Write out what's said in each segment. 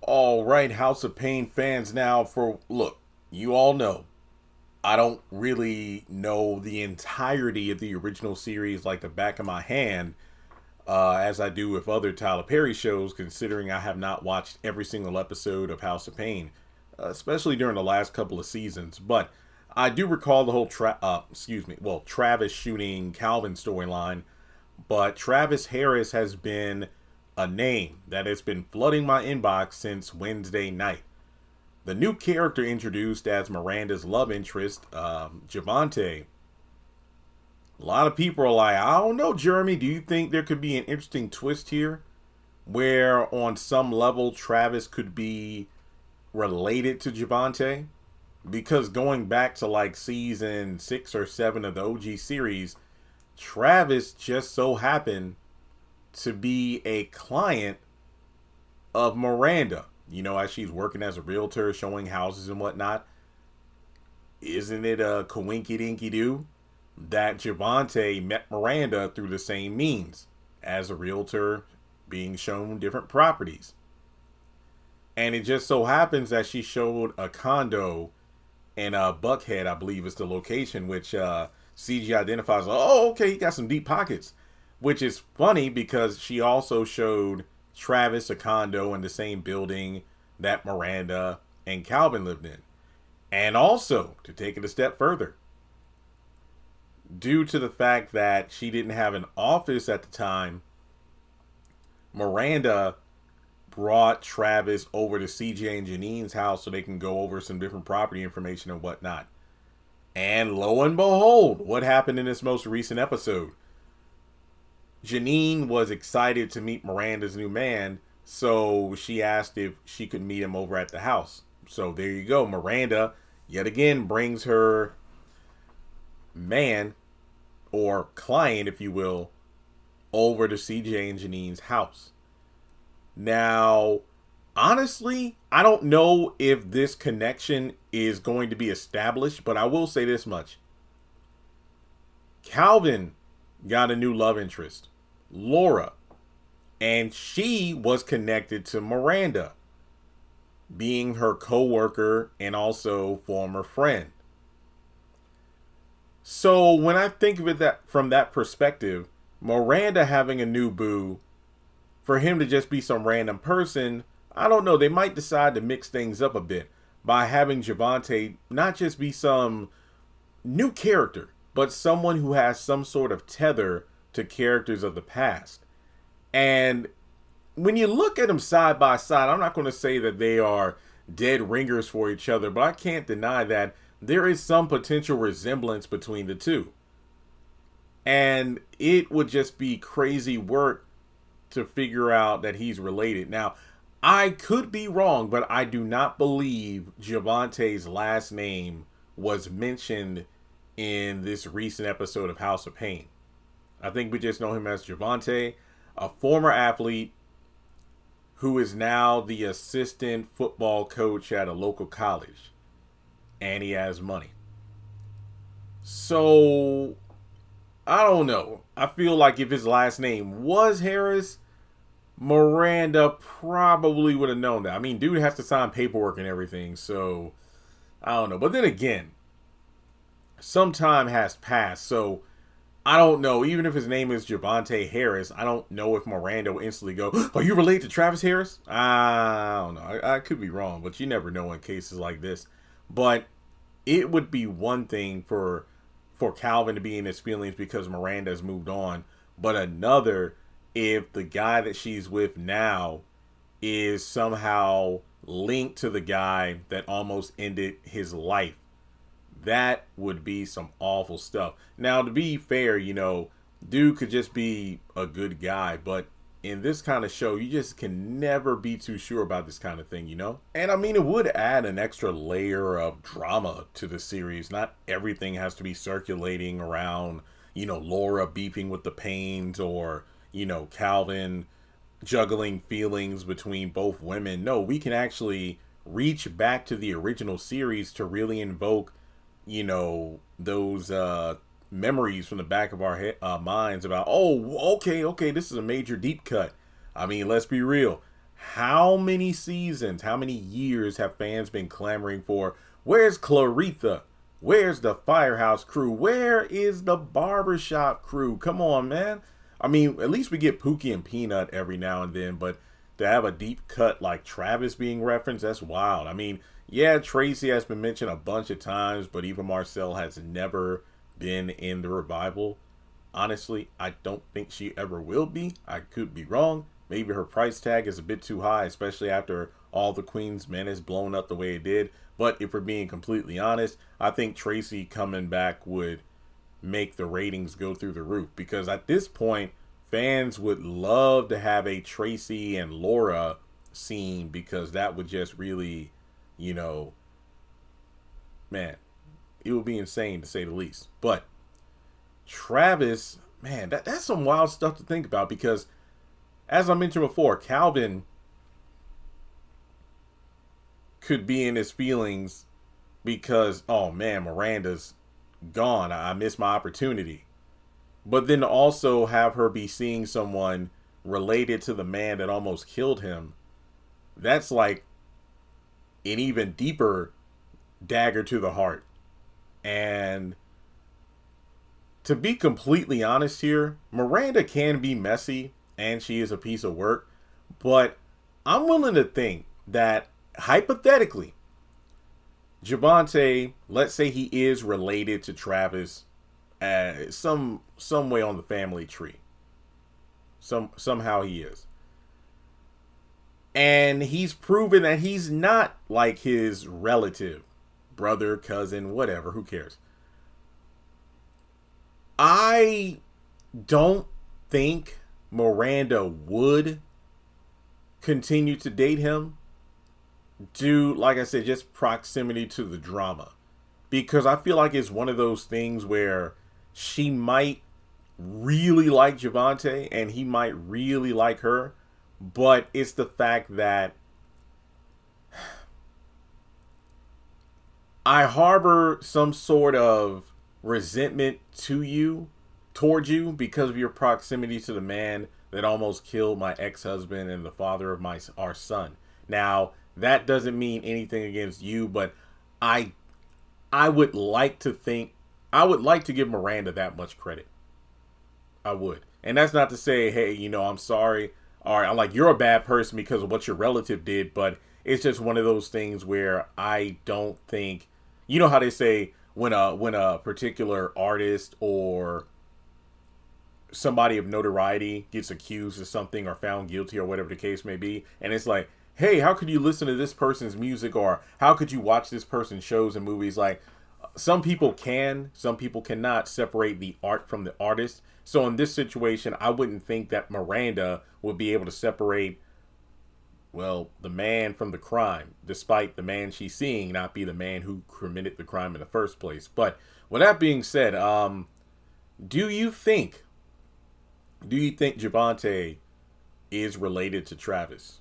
All right, House of Payne fans. Now, look, you all know I don't really know the entirety of the original series like the back of my hand, as I do with other Tyler Perry shows. Considering I have not watched every single episode of House of Payne, especially during the last couple of seasons. But I do recall the whole Travis shooting Calvin storyline. But Travis Harris has been a name that has been flooding my inbox since Wednesday night. The new character introduced as Miranda's love interest, Javante. A lot of people are like, I don't know, Jeremy, do you think there could be an interesting twist here where on some level Travis could be related to Javante? Because going back to like season 6 or 7 of the OG series, Travis just so happened to be a client of Miranda. You know, as she's working as a realtor, showing houses and whatnot. Isn't it a coinky dinky doo that Javante met Miranda through the same means as a realtor, being shown different properties? And it just so happens that she showed a condo in Buckhead, I believe is the location, which CG identifies. Oh, okay, he got some deep pockets. Which is funny because she also showed Travis a condo in the same building that Miranda and Calvin lived in. And also, to take it a step further, due to the fact that she didn't have an office at the time, Miranda brought Travis over to CJ and Janine's house so they can go over some different property information and whatnot. And lo and behold, what happened in this most recent episode? Janine was excited to meet Miranda's new man, so she asked if she could meet him over at the house. So there you go. Miranda, yet again, brings her man, or client, if you will, over to CJ and Janine's house. Now, honestly, I don't know if this connection is going to be established, but I will say this much. Calvin got a new love interest, Laura, and she was connected to Miranda, being her co-worker and also former friend. So when I think of it from that perspective, Miranda having a new boo, for him to just be some random person, I don't know, they might decide to mix things up a bit by having Javante not just be some new character, but someone who has some sort of tether to characters of the past. And when you look at them side by side, I'm not going to say that they are dead ringers for each other, but I can't deny that there is some potential resemblance between the two. And it would just be crazy work to figure out that he's related. Now, I could be wrong, but I do not believe Javante's last name was mentioned in this recent episode of House of Payne. I think we just know him as Javante, a former athlete who is now the assistant football coach at a local college. And he has money. So, I don't know. I feel like if his last name was Harris, Miranda probably would have known that. I mean, dude has to sign paperwork and everything, so I don't know. But then again, some time has passed, so I don't know. Even if his name is Javante Harris, I don't know if Miranda will instantly go, are you related to Travis Harris? I don't know. I could be wrong, but you never know in cases like this. But it would be one thing for Calvin to be in his feelings because Miranda has moved on, but another if the guy that she's with now is somehow linked to the guy that almost ended his life. That would be some awful stuff. Now, to be fair, you know, dude could just be a good guy, but in this kind of show, you just can never be too sure about this kind of thing, you know? And I mean, it would add an extra layer of drama to the series. Not everything has to be circulating around, you know, Laura beefing with the Paynes or, you know, Calvin juggling feelings between both women. No, we can actually reach back to the original series to really invoke, you know, those memories from the back of our minds about, oh, okay, this is a major deep cut. I mean, let's be real. How many seasons, how many years have fans been clamoring for, where's Claretha? Where's the Firehouse crew? Where is the Barbershop crew? Come on, man. I mean, at least we get Pookie and Peanut every now and then, but to have a deep cut like Travis being referenced, that's wild. I mean, yeah, Tracy has been mentioned a bunch of times, but Eva Marcel has never been in the revival. Honestly, I don't think she ever will be. I could be wrong. Maybe her price tag is a bit too high, especially after all the Queen's Men is blown up the way it did. But if we're being completely honest, I think Tracy coming back would make the ratings go through the roof, because at this point, fans would love to have a Tracy and Laura scene, because that would just really, you know, man, it would be insane to say the least. But Travis, man, that's some wild stuff to think about, because as I mentioned before, Calvin could be in his feelings because, oh man, Miranda's gone. I missed my opportunity. But then also have her be seeing someone related to the man that almost killed him. That's like an even deeper dagger to the heart. And to be completely honest here, Miranda can be messy and she is a piece of work. But I'm willing to think that hypothetically, Javante, let's say he is related to Travis some way on the family tree. Somehow he is. And he's proven that he's not like his relative, brother, cousin, whatever, who cares. I don't think Miranda would continue to date him due, like I said, just proximity to the drama. Because I feel like it's one of those things where she might really like Javante and he might really like her, but it's the fact that I harbor some sort of resentment towards you because of your proximity to the man that almost killed my ex-husband and the father of our son. Now, that doesn't mean anything against you, but I would like to give Miranda that much credit. I would. And that's not to say, hey, I'm sorry, or I'm like, you're a bad person because of what your relative did, but it's just one of those things where I don't think, you know how they say when a particular artist or somebody of notoriety gets accused of something or found guilty or whatever the case may be, and it's like, hey, how could you listen to this person's music, or how could you watch this person's shows and movies? Like, some people can, some people cannot separate the art from the artist. So in this situation, I wouldn't think that Miranda would be able to separate, well, the man from the crime, despite the man she's seeing not be the man who committed the crime in the first place. But with that being said, do you think Javante is related to Travis?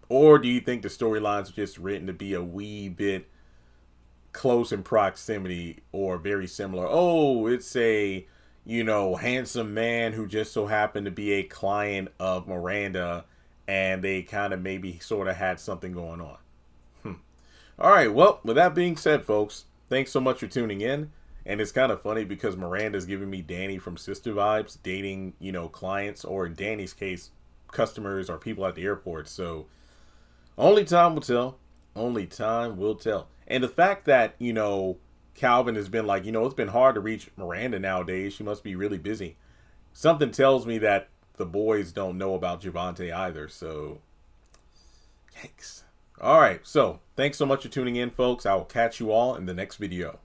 Or do you think the storylines are just written to be a wee bit close in proximity or very similar? Oh, it's a, handsome man who just so happened to be a client of Miranda, and they kind of maybe sort of had something going on. All right, well, with that being said, folks, thanks so much for tuning in. And it's kind of funny because Miranda's giving me Danny from Sister Vibes, dating, clients, or in Danny's case, customers or people at the airport. So only time will tell. Only time will tell. And the fact that, Calvin has been like, it's been hard to reach Miranda nowadays. She must be really busy. Something tells me that the boys don't know about Javante either. So, yikes. All right. So, thanks so much for tuning in, folks. I will catch you all in the next video.